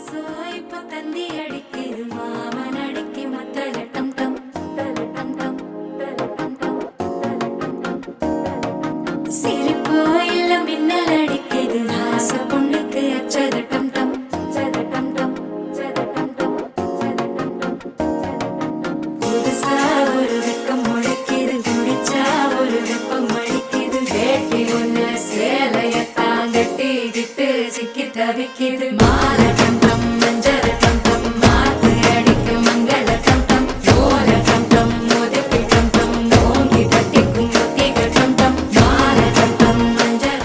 అయిపోతుంది అడిక్కిరు మామనడిక్కి మత్తలటం టం తలటం టం తలటం టం సిరిపోయిల మిన్నలడిక్కిరు హాస పుండుకు అచ్చదటం టం చదటం టం చదటం టం చదటం టం புதுசா ஒரு வெக்கம் முளைக்கிது குடிச்சா ஒரு வெப்பம் அடிக்கிது வேட்டி ஒண்ணு சேலையத்தான் கட்டிக்கிட்டு சிக்கி தவிக்கிது மாலை டம் டம் மஞ்சள் டம் டம் மாத்து அடிக்கும் மங்கள டம் டம் ஓர டம் டம் மோதிக்கு டம் டம் ஓங்கி தட்டிக்கும் ஒத்திக டம் டம் மாலை டம் டம் மஞ்சள்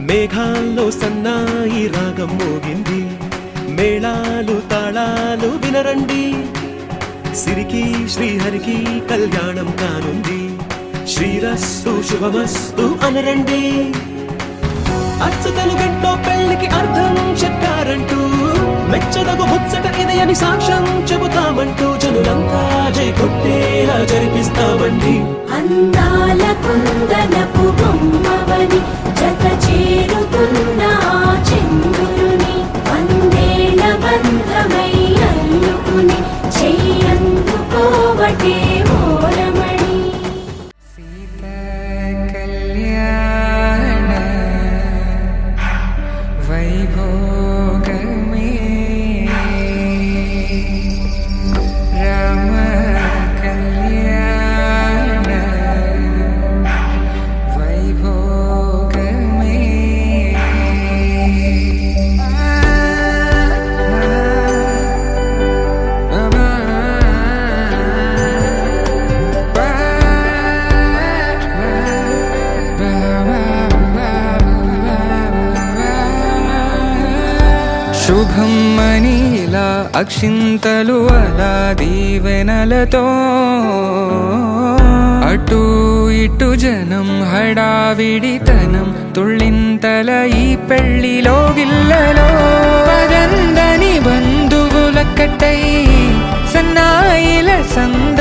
మేఘాల్లో సన్నాయి రాగం మోగింది మేళాలు తాళాలు వినరండి సిరికి శ్రీహరికి కళ్యాణం కానుంది శ్రీరస్తు శుభమస్తు అనరండి అచ్చతలు గంటో పెళ్లికి అర్థం చెప్పారంటూ మెచ్చదగు ముచ్చట ఇది అని సాక్ష్యం చెబుతామంటూ జనులంతా జై కొట్టేలా జరిపిస్తామండి అందాల కుందనపు బొమ్మవని జత చేరుతున్న చంద్రుని వందేల బంధమై అల్లుకుని చెయ్యందుకోవటే ఓరమణి సీతా కళ్యాణ వైభోగమే రామ కళ్యాణ వైభోగమే శుభం మనీలా అక్షింతలు అలా దీవెనలతో అటు ఇటు జనం హడావిడితనం తుళ్ళింతల ఈ పెళ్లిలో గిల్లలో పదందని బంధువుల కట్టై సన్నాయిల సంగ